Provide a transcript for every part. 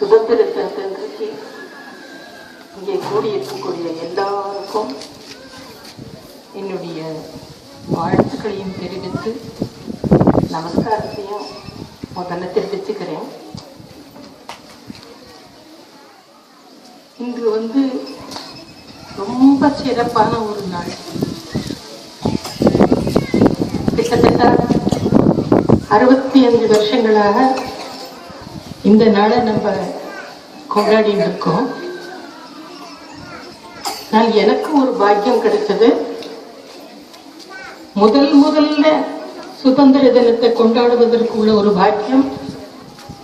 சுதந்திர தினத்தன்றைக்கு இங்கே கூடியிருக்கக்கூடிய எல்லாருக்கும் என்னுடைய வாழ்த்துக்களையும் தெரிவித்து நமஸ்காரத்தையும் முதல்ல தெரிவிச்சுக்கிறேன். இன்று ரொம்ப சிறப்பான ஒரு நாள். கிட்டத்தட்ட 65 வருஷங்களாக இந்த நாளை நம்ம கொண்டாடி இருக்கோம். நான் எனக்கு ஒரு பாக்கியம் கிடைச்சது. முதல்ல சுதந்திர தினத்தை கொண்டாடுவதற்கு உள்ள ஒரு பாக்கியம்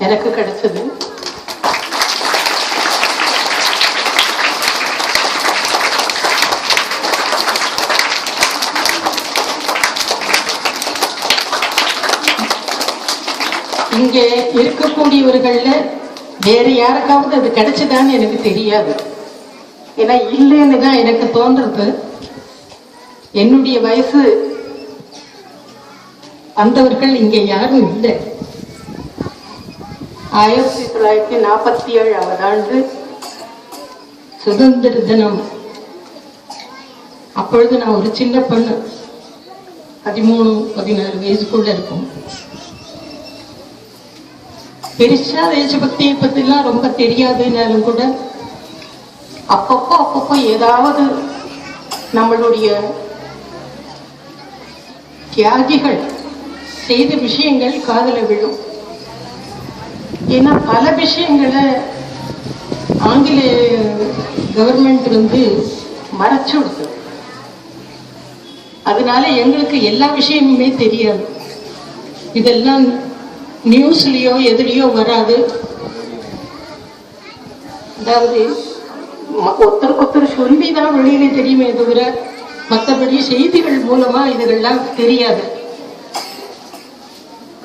எனக்கு கிடைச்சது. இங்கே இருக்கக்கூடியவர்கள்ல வேற யாருக்காவது அது கிடைச்சதான்னு எனக்கு தெரியாது. ஏன்னா இல்லைன்னு தான் எனக்கு தோன்றது. என்னுடைய வயசு வந்தவர்கள் இங்க யாரும் இல்லை. 1947ஆவது ஆண்டு சுதந்திர தினம். அப்பொழுது நான் ஒரு சின்ன பொண்ணு, 13-14 வயசுக்குள்ள இருக்கும். பெருசா தேசபக்தியை பத்திலாம் ரொம்ப தெரியாதுன்னாலும் கூட அப்பப்போ ஏதாவது நம்மளுடைய தியாகிகள் செய்த விஷயங்கள் காதல விழும். ஏன்னா பல விஷயங்களை ஆங்கிலேய கவர்மெண்ட் மறைச்சு விடுது. அதனால எங்களுக்கு எல்லா விஷயமுமே தெரியாது. இதெல்லாம் நியூஸ்லயோ எதுலயோ வராது. அதாவது ஒருத்தருக்கு சொல்லிதான் வெளியில தெரியுமே தவிர மற்றபடி செய்திகள் மூலமா இதுகள்லாம் தெரியாது.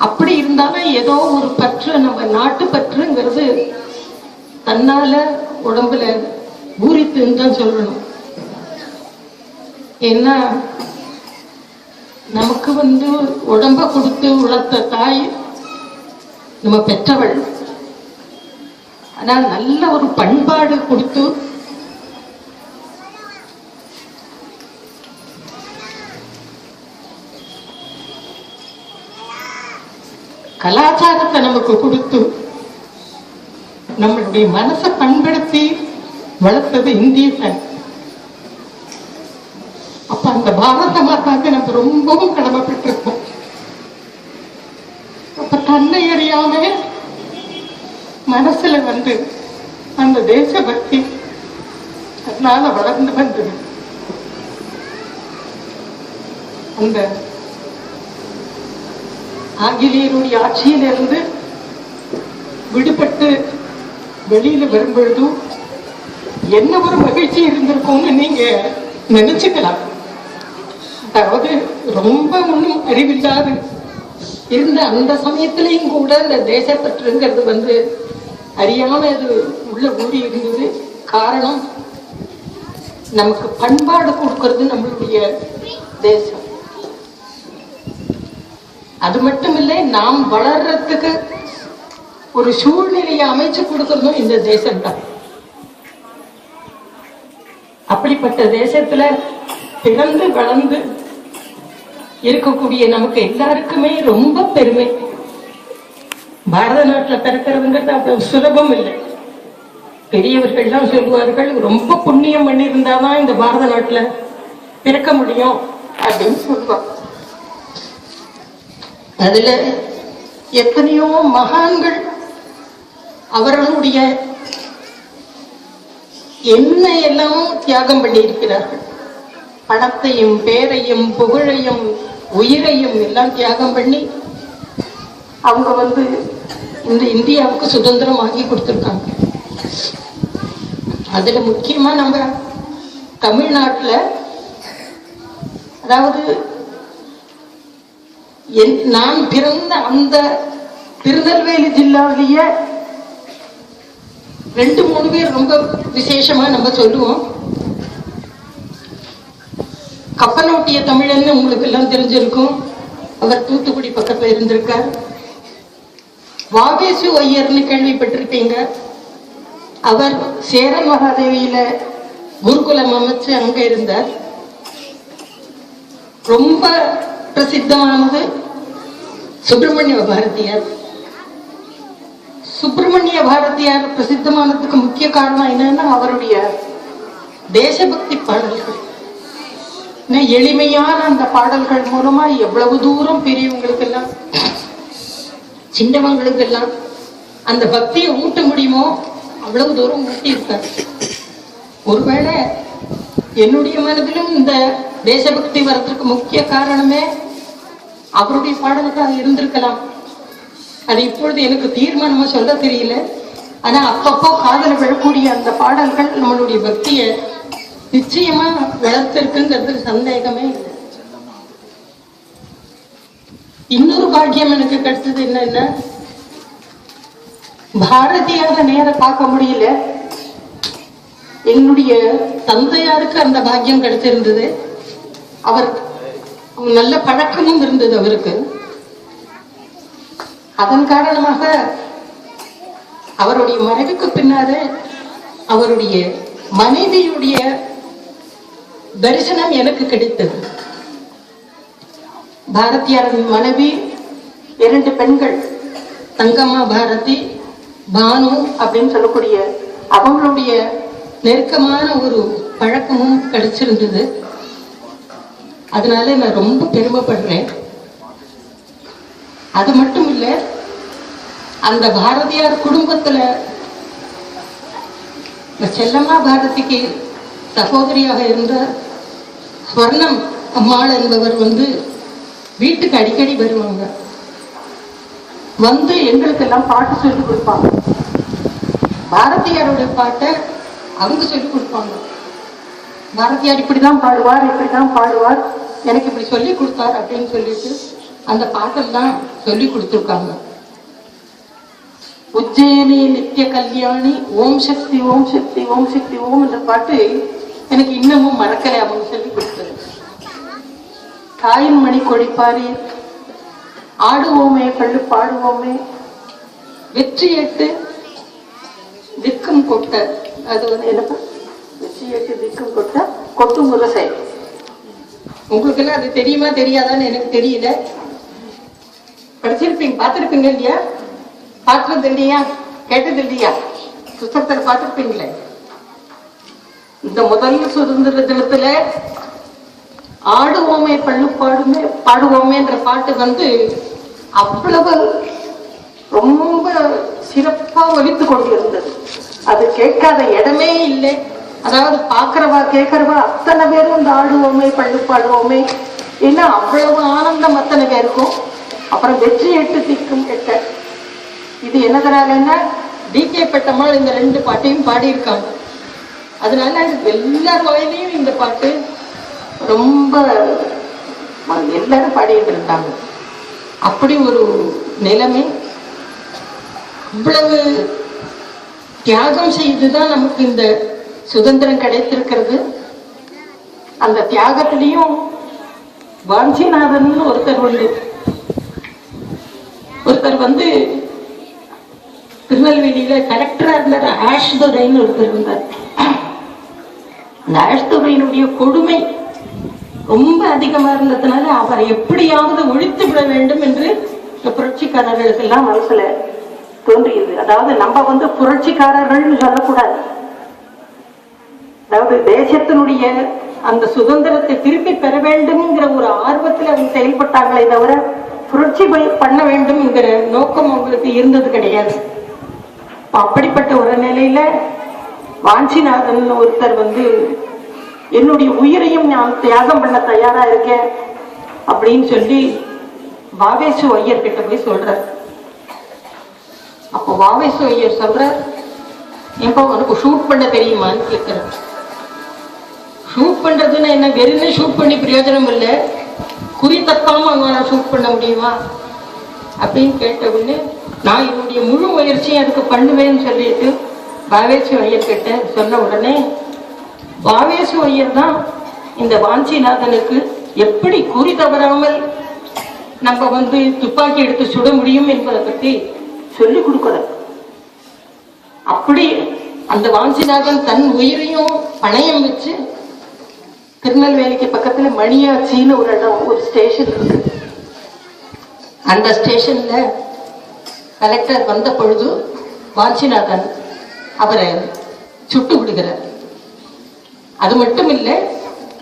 அப்படி இருந்தாலும் ஏதோ ஒரு பற்று, நம்ம நாட்டு பற்றுங்கிறது தன்னால உடம்புல பூரித்துன்னு தான் சொல்லணும். ஏன்னா நமக்கு உடம்ப கொடுத்து வளர்த்த தாய் நம்ம பெற்றவள். ஆனால் நல்ல ஒரு பண்பாடு கொடுத்து கலாச்சாரத்தை நமக்கு கொடுத்து நம்மளுடைய மனசை பண்படுத்தி வளர்த்தது இந்திய தாய். அப்ப அந்த பாரத மாதாக்கு நம்ம ரொம்பவும் கடமைப்பட்டிருக்கோம். அப்ப தன்னை அறியாம மனசுல அந்த தேசபக்தி அதனால வளர்ந்து வந்தது. அந்த ஆங்கிலேயருடைய ஆட்சியிலிருந்து விடுபட்டு வெளியில வரும்பொழுதும் என்ன ஒரு மகிழ்ச்சி இருந்திருக்கும்னு நீங்க நினைச்சுக்கலாம். அதாவது ரொம்ப ஒன்றும் அறிவில்லாது இருந்த அந்த சமயத்திலையும் கூட இந்த தேசப்பற்றுங்கிறது அறியாம அது உள்ள ஊறி இருந்தது. காரணம், நமக்கு பண்பாடு கொடுக்கறது நம்மளுடைய தேசம். அது மட்டும் இல்லை, நாம் வளர்றதுக்கு ஒரு சூழ்நிலையை அமைச்சு கொடுக்கறதும் இந்த தேசம்தான். அப்படிப்பட்ட தேசத்துல பிறந்து வளர்ந்து இருக்கக்கூடிய நமக்கு எல்லாருக்குமே ரொம்ப பெருமை. பாரத நாட்டுல பிறக்கிறதுங்கிறது அவ்வளவு சுலபம் இல்லை. பெரியவர்கள்லாம் சொல்லுவார்கள், ரொம்ப புண்ணியம் பண்ணியிருந்தாதான் இந்த பாரத நாட்டுல பிறக்க முடியும் அப்படின்னு சொல்லுவாங்க. அதுல எத்தனையோ மகான்கள் அவர்களுடைய என்ன எல்லாம் தியாகம் பண்ணி இருக்கிறார்கள். பணத்தையும் பேரையும் புகழையும் உயிரையும் எல்லாம் தியாகம் பண்ணி அவங்க இந்த இந்தியாவுக்கு சுதந்திரம் வாங்கி கொடுத்துருக்காங்க. அதுல முக்கியமா நம்ம தமிழ்நாட்டுல, அதாவது நான் பிறந்த அந்த திருநெல்வேலி ஜில்லாவிலேயே 2-3 பேர் ரொம்ப விசேஷமா நம்ம சொல்லுவோம். கப்பலோட்டிய தமிழன்னு உங்களுக்கு எல்லாம் தெரிஞ்சிருக்கும். அவர் தூத்துக்குடி பக்கத்துல இருந்திருக்கார். வாவேசு ஐயர்னு கேள்விப்பட்டிருப்பீங்க. அவர் சேர மகாதேவியில குருகுலம் அமைச்சு அங்க இருந்தார். ரொம்ப பிரசித்தமானது சுப்பிரமணிய பாரதியார். சுப்பிரமணிய பாரதியார் பிரசித்தமானதுக்கு முக்கிய காரணம் என்னன்னா அவருடைய தேசபக்தி பாடல்கள். எளிமையான அந்த பாடல்கள் மூலமா எவ்வளவு தூரம் பெரியவங்களுக்கு எல்லாம் சின்னவங்களுக்கு எல்லாம் அந்த பக்தியை ஊட்ட முடியுமோ அவ்வளவு தூரம் ஊட்டி இருக்காரு. ஒருவேளை என்னுடைய மனதிலும் இந்த தேசபக்தி வர்றதுக்கு முக்கிய காரணமே அவருடைய பாடல்கள் இருந்திருக்கலாம். அது இப்பொழுது எனக்கு தீர்மானமா சொல்ல தெரியல. ஆனா அப்பப்போ காதல விழக்கூடிய அந்த பாடல்கள் நம்மளுடைய பக்தியை நிச்சயமா வளர்த்திருக்குங்கிறது சந்தேகமே இல்லை. இன்னொரு பாக்கியம் எனக்கு கிடைச்சது என்னன்னா, பாரதியார நேர பார்க்க முடியல. என்னுடைய தந்தையாருக்கு அந்த பாக்கியம் கிடைச்சிருந்தது. அவர் நல்ல பழக்கமும் இருந்தது அவருக்கு. அதன் காரணமாக அவருடைய மறைவுக்கு பின்னாலே அவருடைய மனைவியுடைய தரிசனம் எனக்கு கிடைத்தது. பாரதியாரின் மனைவி 2 பெண்கள், தங்கம்மா பாரதி, பானு அப்படின்னு சொல்லக்கூடிய அவங்களுடைய நெருக்கமான ஒரு பழக்கமும் கிடைச்சிருந்தது. அதனால நான் ரொம்ப பெருமைப்படுறேன். அது மட்டும் இல்ல, அந்த பாரதியார் குடும்பத்துல செல்லம்மா பாரதிக்கு சகோதரியாக இருந்த ஸ்வர்ணம் அம்மாள் என்பவர் வீட்டுக்கு அடிக்கடி வருவாங்க. எங்களுக்கெல்லாம் பாட்டு சொல்லிக் கொடுப்பாங்க. பாரதியாருடைய பாட்டை அவங்க சொல்லிக் கொடுப்பாங்க. பாரதியார் இப்படிதான் பாடுவார், இப்படிதான் பாடுவார், எனக்கு இப்படி சொல்லி கொடுத்தார் அப்படின்னு சொல்லிட்டு அந்த பாட்டெல்லாம் சொல்லி கொடுத்துருக்காங்க. உஜ்ஜயினி நித்திய கல்யாணி, ஓம் சக்தி ஓம் சக்தி ஓம் சக்தி ஓம் என்ற பாட்டு எனக்கு இன்னமும் மறக்கலை. அவங்க சொல்லி கொடுத்தது. தாயின் மணி கொடிப்பாரி, ஆடுவோமே கள்ளு பாடுவோமே, வெற்றி 8 திக்கும் கொட்ட, அது என்னப்பா, வெற்றி 8 திக்கும் கொட்ட கொட்டும் முரசை. உங்களுக்கு எல்லாம் அது தெரியுமா தெரியாதான்னு எனக்கு தெரியல. படிச்சிருப்பீங்க, பார்த்திருப்பீங்க இல்லையா? பார்த்தது இல்லையா? கேட்டது இல்லையா? புத்தகத்தில் பார்த்திருப்பீங்களே. இந்த முதல் சுதந்திர தினத்துல ஆடுவோமே பள்ளு பாடுவோமே என்ற பாட்டு அவ்வளவு ரொம்ப சிறப்பா ஒலித்து கொண்டிருந்தது. அது கேட்காத இடமே இல்லை. அதாவது பாக்குறவா கேட்கறவா அத்தனை பேரும் இந்த ஆடுவோமே பள்ளு பாடுவோமே ஏன்னா அவ்வளவு ஆனந்தம் அத்தனை பேருக்கும். அப்புறம் வெற்றி 8 திக்கும் கெட்ட, இது என்னதுனாலன்னா டி.கே. பெட்டம்மாள் இந்த 2 பாட்டையும் பாடியிருக்காங்க. அதனால எல்லார் வாயிலையும் இந்த பாட்டு ரொம்ப எல்லாரும் பாடிட்டு இருக்காங்க. அப்படி ஒரு நிலைமை. இவ்வளவு தியாகம் செய்துதான் நமக்கு இந்த சுதந்திரம் கிடைத்திருக்கிறது. அந்த தியாகத்திலையும் வாஞ்சிநாதன் ஒருத்தர் திருநெல்வேலியில கலெக்டரா இருந்தார். ஆஷ்துரைன்னு ஒருத்தர் இருந்தார். அந்த ஆஷ்துரையினுடைய கொடுமை ரொம்ப அதிகமா இருந்ததுனால அவரை எப்படியாவது ஒழித்து விட வேண்டும் என்று புரட்சிக்காரர்களுக்கு எல்லாம் மனசுல தோன்றியது. அதாவது நம்ம புரட்சிக்காரர்கள் சொல்லக்கூடாது. அதாவது தேசத்தினுடைய அந்த சுதந்திரத்தை திருப்பி பெற வேண்டும்ங்கிற ஒரு ஆர்வத்தில் அவங்க செயல்பட்டாங்களே தவிர புரட்சி பண்ண வேண்டும் என்கிற நோக்கம் அவங்களுக்கு இருந்தது கிடையாது. அப்படிப்பட்ட ஒரு நிலையில வாஞ்சிநாதன் ஒருத்தர் என்னுடைய உயிரையும் நான் தியாகம் பண்ண தயாரா இருக்கேன் அப்படின்னு சொல்லி வாவேசு ஐயர் கிட்ட போய் சொல்றார். அப்போ வாவேசு ஐயர் சொல்றார், எப்போ உனக்கு ஷூட் பண்ண தெரியுமான்னு கேட்கிறார். ஷூட் பண்றதுன்னா என்ன, வெறுமே ஷூட் பண்ணி பிரயோஜனம் இல்லை, குறி தப்பாம அவங்களால ஷூட் பண்ண முடியுமா அப்படின்னு கேட்ட உடனே நான் என்னுடைய முழு முயற்சியும் அதுக்கு பண்ணுவேன்னு சொல்லிட்டு வாவேசு ஐயர் கிட்ட சொன்ன உடனே வாவேசு ஐயர் தான் இந்த வாஞ்சிநாதனுக்கு எப்படி குறி தவறாமல் நம்ம துப்பாக்கி எடுத்து சுட முடியும் என்பதை பற்றி சொல்லிக் கொடுக்கிறார். அப்படி அந்த வாஞ்சிநாதன் தன் உயிரையும் பணயம் வச்சு திருநெல்வேலிக்கு பக்கத்துல மணியாச்சின்னு ஒரு இடம், ஒரு ஸ்டேஷன் இருக்கு. அந்த ஸ்டேஷன்ல கலெக்டர் வந்த பொழுது வாஞ்சிநாதன் அவரை சுட்டு விடுகிறார். அது மட்டும் இல்லை,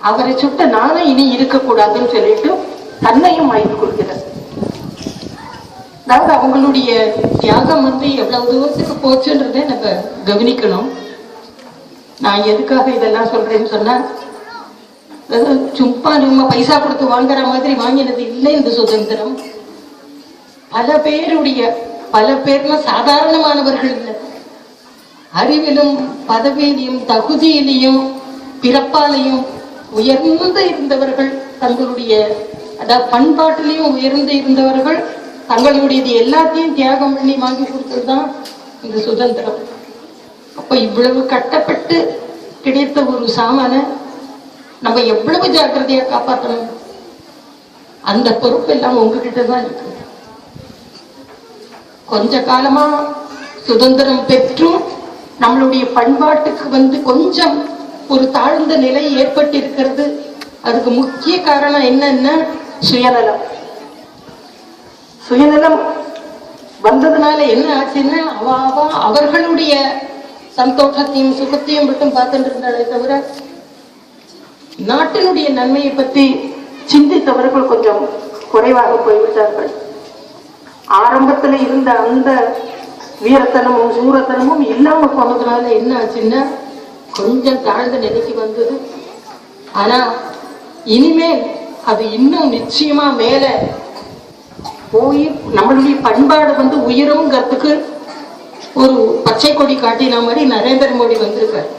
அவரை சுட்ட நானும் இனி இருக்கக்கூடாதுன்னு சொல்லிட்டு தன்னையும் வாங்கி கொடுக்கிறார். அதாவது அவங்களுடைய தியாகம் எவ்வளவு தூரத்துக்கு போச்சுன்றதை நம்ம கவனிக்கணும். நான் எதுக்காக இதெல்லாம் சொல்றேன்னு சொன்னா, சும்மா நம்ம பைசா கொடுத்து வாங்குற மாதிரி வாங்கினது இல்லை இந்த சுதந்திரம். பல பேர்ல சாதாரணமானவர்கள் இல்லை, அறிவிலும் பதவியிலையும் தகுதியிலையும் பிறப்பாலையும் உயர்ந்து இருந்தவர்கள், தங்களுடைய அதாவது பண்பாட்டிலையும் உயர்ந்து இருந்தவர்கள் தங்களுடையது எல்லாத்தையும் தியாகம் பண்ணி வாங்கி கொடுத்ததுதான் இந்த சுதந்திரம். அப்ப இவ்வளவு கட்டப்பட்டு கிடைத்த ஒரு சாமான நம்ம எவ்வளவு ஜாக்கிரதையா காப்பாற்றணும், அந்த பொறுப்பு எல்லாம் உங்ககிட்ட தான் இருக்கு. கொஞ்ச காலமா சுதந்திரம் பெற்றும் நம்மளுடைய பண்பாட்டுக்கு கொஞ்சம் ஒரு தாழ்ந்த நிலை ஏற்பட்டு இருக்கிறது. அதுக்கு முக்கிய காரணம் என்னன்னா சுயநலம். சுயநலம் வந்ததுனால என்ன ஆச்சுன்னா, அவர்களுடைய சந்தோஷத்தையும் சுகத்தையும் மட்டும் பார்த்துட்டு இருந்தாலே தவிர நாட்டினுடைய நன்மையை பற்றி சிந்தித்தவர்கள் கொஞ்சம் குறைவாக போய்விட்டார்கள். ஆரம்பத்துல இருந்த அந்த வீரத்தனமும் சூரத்தனமும் இல்லாம போனதுனால என்ன ஆச்சுன்னா கொஞ்சம் தாழ்ந்த நிலைக்கு வந்தது. ஆனா இனிமேல் அது இன்னும் நிச்சயமா மேல போய் நம்மளுடைய பண்பாடு உயருங்கிறதுக்கு ஒரு பச்சை கொடி காட்டின மாதிரி நரேந்திர மோடி வந்திருக்கார்.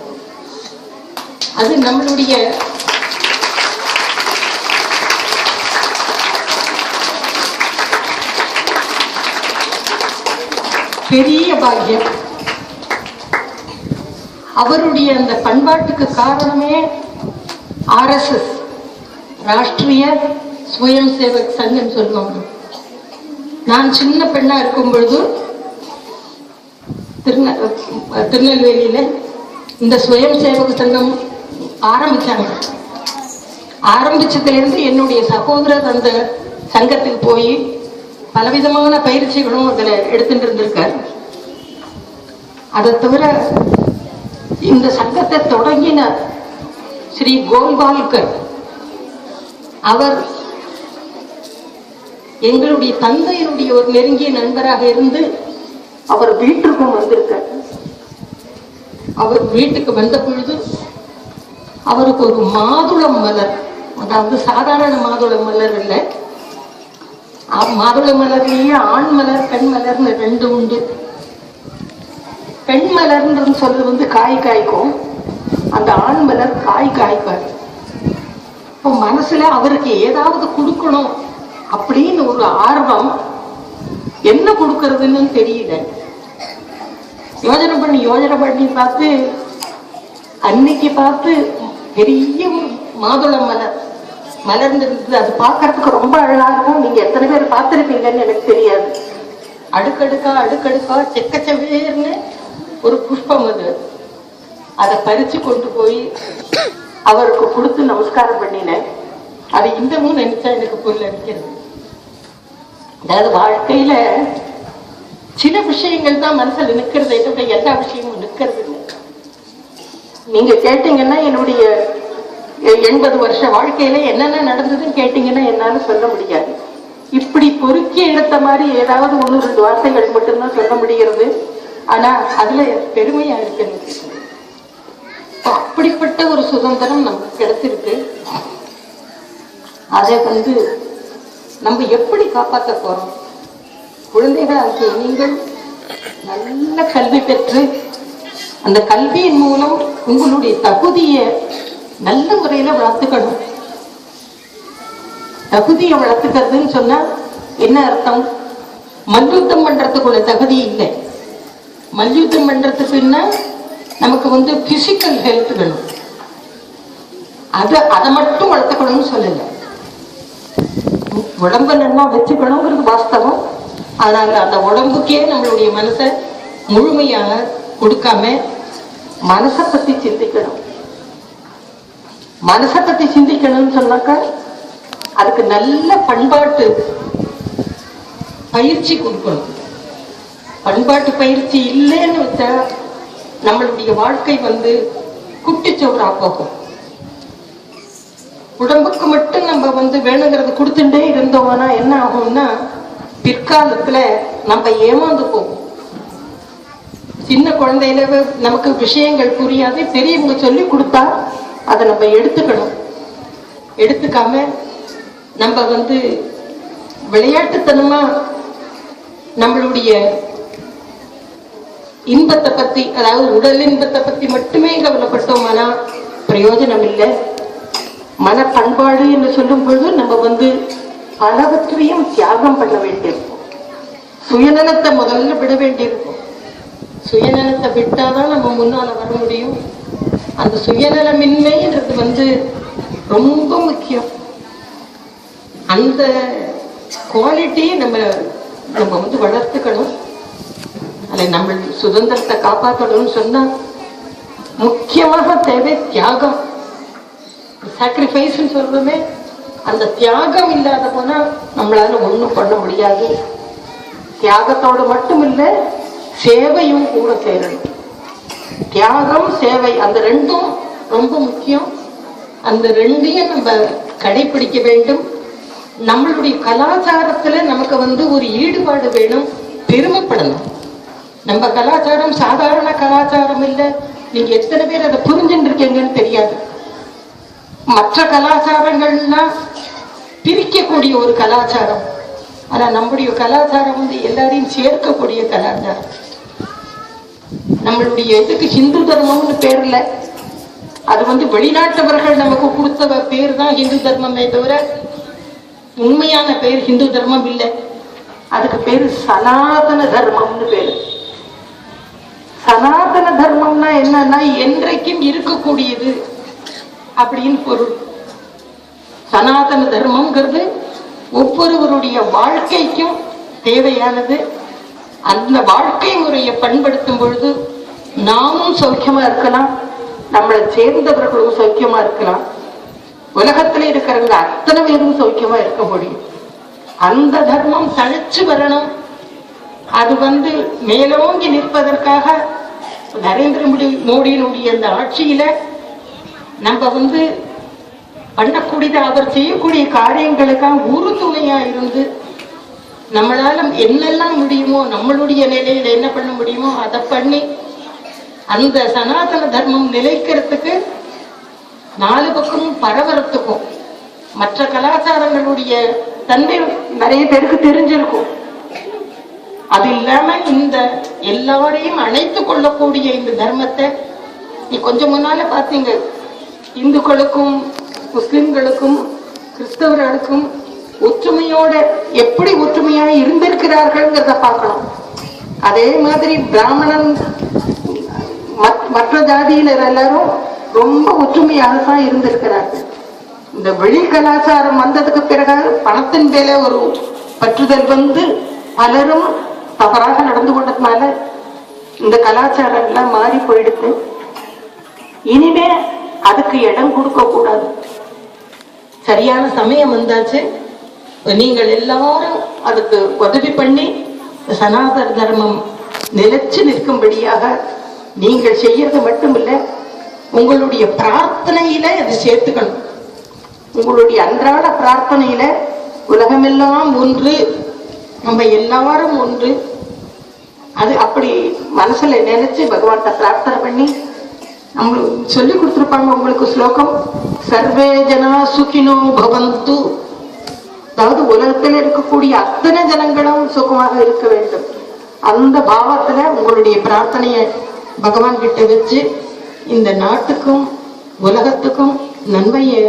அது நம்மளுடைய பெரிய பாக்கியம். அவருடைய அந்த பண்பாட்டுக்கு காரணமே RSS, ராஷ்டிரிய சுயம் சேவக் சங்கம் சொல்லுவாங்க. நான் சின்ன பெண்ணா இருக்கும் பொழுது திருநெல்வேலியில இந்த சுயம் சேவக சங்கம் ஆரம்பிச்சாங்க. ஆரம்பிச்சதுல இருந்து என்னுடைய சகோதரர் அந்த சங்கத்துக்கு போய் பலவிதமான பயிற்சிகளும் அதுல எடுத்துட்டு இருந்திருக்கார். அதை தவிர இந்த சங்கத்தை தொடங்கின ஸ்ரீ கோல்வால்கர், அவர் எங்களுடைய தந்தையினுடைய ஒரு நெருங்கிய நண்பராக இருந்து அவர் வீட்டுக்கும் வந்திருக்கார். அவர் வீட்டுக்கு வந்த பொழுது அவருக்கு ஒரு மாதுளம் மலர், அதாவது சாதாரண மாதுளம் மலர் இல்லை, மாதுளை மலர்லயே ஆண் மலர் பெண் மலர்னு ரெண்டு உண்டு. பெண் மலர்ன்றது சொல்றது காய் காய்க்கும், அந்த ஆண் மலர் காய் காய்ப்பார். இப்போ மனசுல அவருக்கு ஏதாவது கொடுக்கணும் அப்படின்னு ஒரு ஆர்வம், என்ன கொடுக்கறதுன்னு தெரியல. யோஜனை பண்ணி பார்த்து அன்னைக்கு பார்த்து பெரிய மாதுளம் மலர் மலர்ந்திருந்தது. அது பார்க்கறதுக்கு ரொம்ப அழகா இருக்கும். நீங்க எத்தனை பேர் பார்த்திருப்பீங்கன்னு எனக்கு தெரியாது. அடுக்கடுக்கா செக்கச்சவேர்னு ஒரு புஷ்பம் அது. அதை பறிச்சு கொண்டு போய் அவருக்கு கொடுத்து நமஸ்காரம் பண்ணினேன். அது இன்னமும் நினைச்சா எனக்கு பொருள் அடிக்கிறது. அதாவது வாழ்க்கையில சில விஷயங்கள் தான் மனசுல நிக்கிறதை தவிர எல்லா விஷயமும் நிக்கிறது இல்லை. நீங்க கேட்டீங்கன்னா என்னுடைய 80 வருஷ வாழ்க்கையில என்னென்ன நடந்ததுன்னு கேட்டீங்கன்னா என்னால சொல்ல முடியாது. இப்படி பொறுக்கி எடுத்த மாதிரி ஏதாவது 1-2 வார்த்தைகள் மட்டும்தான் சொல்ல முடிகிறது. ஆனா அதுல பெருமையா இருக்கு. அப்படிப்பட்ட ஒரு சுதந்திரம் நமக்கு கிடைச்சிருக்கு. அதை நம்ம எப்படி காப்பாற்ற போறோம்? குழந்தைகளாகிய நீங்கள் நல்ல கல்வி பெற்று அந்த கல்வியின் மூலம் உங்களுடைய தகுதியை நல்ல முறையில வளர்த்துக்கணும். தகுதியை வளர்த்துக்கிறதுன்னு சொன்னா என்ன அர்த்தம்? மல்யுத்தம் பண்றதுக்குள்ள தகுதி இல்லை. மல்யுத்தம் பண்றதுக்குன்னா நமக்கு பிசிக்கல் ஹெல்த் வேணும். அதை மட்டும் வளர்த்துக்கணும்னு சொல்லல. உடம்ப நல்லா வச்சுக்கணுங்கிறது வாஸ்தவம். அதனால அந்த உடம்புக்கே நம்மளுடைய மனசை முழுமையாக கொடுக்காம மனசை பத்தி சிந்திக்கணும். மனசை பத்தி சிந்திக்கணும்னு சொன்னாக்கா அதுக்கு நல்ல பண்பாட்டு பயிற்சி கொடுக்கணும். பண்பாட்டு பயிற்சி இல்லைன்னு வச்சா நம்மளுடைய வாழ்க்கை குட்டிச்சோறா போகும். உடம்புக்கு மட்டும் நம்ம வேணுங்கிறது கொடுத்துட்டே இருந்தோம்னா என்ன ஆகும்னா பிற்காலத்துல நம்ம ஏமாந்து போகும். சின்ன குழந்தையில நமக்கு விஷயங்கள் புரியாது, பெரியவங்க சொல்லி கொடுத்தா அதை நம்ம எடுத்துக்கணும். எடுத்துக்காம நம்ம விளையாட்டுத்தனமா நம்மளுடைய இன்பத்தை பத்தி, அதாவது உடல் இன்பத்தை பத்தி மட்டுமே கவலைப்பட்டோம்னா பிரயோஜனம் இல்லை. மன பண்பாடு என்று சொல்லும் பொழுது நம்ம பலவற்றையும் தியாகம் பண்ண வேண்டியிருக்கும். சுயநலத்தை முதல்ல விட வேண்டியிருக்கும். சுயநலத்தை விட்டாதான் நம்ம முன்னால வர முடியும். அந்த சுயநலமின்மைன்றது ரொம்ப முக்கியம். அந்த குவாலிட்டியை நம்ம வளர்த்துக்கணும். அதை நம்ம சுதந்திரத்தை காப்பாற்றணும்னு சொன்னா முக்கியமாக தேவை தியாகம். சாக்ரிஃபைஸ் சொல்றோமே, அந்த தியாகம் இல்லாத போனா நம்மளால ஒண்ணும் பண்ண முடியாது. தியாகத்தோடு மட்டும் இல்ல, சேவையும் கூட சேரணும். தியாகம் சேவை அந்த ரெண்டும் ரொம்ப முக்கியம். அந்த ரெண்டையும் நம்ம கடைபிடிக்க வேண்டும். நம்மளுடைய கலாச்சாரத்துல நமக்கு ஒரு ஈடுபாடு வேணும், பெருமைப்படணும். நம்ம கலாச்சாரம் சாதாரண கலாச்சாரம் இல்லை. நீங்க எத்தனை பேர் அதை புரிஞ்சுட்டு இருக்கீங்கன்னு தெரியாது. மற்ற கலாச்சாரங்கள்லாம் பிரிக்கக்கூடிய ஒரு கலாச்சாரம். ஆனா நம்முடைய கலாச்சாரம் எல்லாரையும் சேர்க்கக்கூடிய கலாச்சாரம். நம்மளுடைய இதுக்கு ஹிந்து தர்மம்னு பேர்ல அது வெளிநாட்டவர்கள் நமக்கு கொடுத்த பேர் தான் ஹிந்து தர்மமே தவிர உண்மையான பேர் ஹிந்து தர்மம் இல்லை. அதுக்கு பேரு சனாதன தர்மம்னு பேரு. சனாதன தர்மம்னா என்னன்னா என்றைக்கும் இருக்கக்கூடியது அப்படின்னு பொருள். சனாதன தர்மம்ங்கிறது ஒவ்வொருவருடைய வாழ்க்கைக்கும் தேவையானது. அந்த வாழ்க்கை முறையை பண்படுத்தும் பொழுது நாமும் சௌக்கியமா இருக்கலாம், நம்மளை சேர்ந்தவர்களும் சௌக்கியமா இருக்கலாம், உலகத்துல இருக்கிறவங்க அத்தனை பேரும் சௌக்கியமா இருக்க முடியும். அந்த தர்மம் தழைச்சு வரணும். அது மேலோங்கி நிற்பதற்காக நரேந்திர மோடியினுடைய அந்த ஆட்சியில நம்ம பண்ணக்கூடியது, அவர் செய்யக்கூடிய காரியங்களுக்காக உறுதுணையா இருந்து நம்மளால என்னெல்லாம் முடியுமோ, நம்மளுடைய நிலையில என்ன பண்ண முடியுமோ அதை பண்ணி அந்த சனாதன தர்மம் நிலைக்கிறதுக்கு நாலு பக்கமும் பரவறதுக்கும். மற்ற கலாச்சாரங்களுடைய தன்மை நிறைய பேருக்கு தெரிஞ்சிருக்கும். அது இல்லாம இந்த எல்லாரையும் அணைத்து கொள்ளக்கூடிய இந்த தர்மத்தை நீ கொஞ்சம் முன்னால பாத்தீங்க. இந்துக்களுக்கும் முஸ்லிம்களுக்கும் கிறிஸ்தவர்களுக்கும் ஒற்றுமையோட எப்படி ஒற்றுமையா இருந்திருக்கிறார்கள்ங்கிறத பார்க்கணும். அதே மாதிரி பிராமணன் மற்ற ஜாதியினர் எல்லாரும் ரொம்ப ஒற்றுமையாக தான் இருந்திருக்கிறார்கள். இந்த வெளி கலாச்சாரம் வந்ததுக்கு பிறகு பணத்தின் மேல ஒரு பற்றுதல் பலரும் தவறாக நடந்து கொண்டதுனால இந்த கலாச்சாரம் எல்லாம் மாறி போயிடுது. இனிமே அதுக்கு இடம் கொடுக்க கூடாது. சரியான சமயம் வந்தாச்சு. நீங்கள் எல்லாரும் அதுக்கு உதவி பண்ணி சனாதன தர்மம் நிலைச்சு நிற்கும்படியாக நீங்கள் செய்யறது மட்டுமில்ல, உங்களுடைய பிரார்த்தனையில அதை சேர்த்துக்கணும். உங்களுடைய அன்றாட பிரார்த்தனையில உலகமெல்லாம் ஒன்று, நம்ம எல்லாரும் ஒன்று, அது அப்படி மனசுல நினைச்சு பகவான்கிட்ட பிரார்த்தனை பண்ணி நம்மளுக்கு சொல்லி கொடுத்துருப்பாங்க. உங்களுக்கு ஸ்லோகம், சர்வே ஜனா சுகினோ பவந்து, அதாவது உலகத்தில் இருக்கக்கூடிய அத்தனை ஜனங்களும் சுகமாக இருக்க வேண்டும். அந்த பாவத்துல உங்களுடைய பிரார்த்தனையை பகவான் கிட்ட வச்சு இந்த நாட்டுக்கும் உலகத்துக்கும் நன்மையை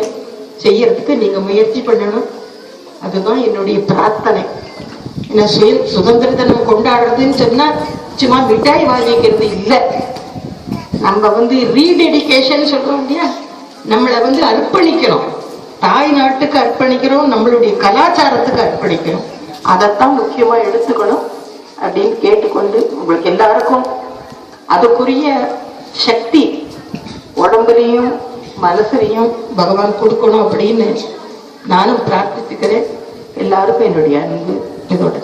செய்யறதுக்கு நீங்க முயற்சி பண்ணணும். அதுதான் என்னுடைய பிரார்த்தனை. ஏன்னா சுதந்திர தினம் கொண்டாடுறதுன்னு சொன்னா சும்மா மிட்டாய் வாங்கிக்கிறது இல்லை. நம்ம ரீடெடிகேஷன் சொல்றோம் இல்லையா, நம்மளை அர்ப்பணிக்கிறோம், தாய் நாட்டுக்கு அர்ப்பணிக்கிறோம், நம்மளுடைய கலாச்சாரத்துக்கு அர்ப்பணிக்கிறோம். அதைத்தான் முக்கியமா எடுத்துக்கணும் அப்படின்னு கேட்டுக்கொண்டு உங்களுக்கு எல்லாருக்கும் அதுக்குரிய சக்தி உடம்புலையும் மனசுலையும் பகவான் கொடுக்கணும் அப்படின்னு நானும் பிரார்த்திச்சுக்கிறேன். எல்லாருக்கும் என்னுடைய அன்பு இதோட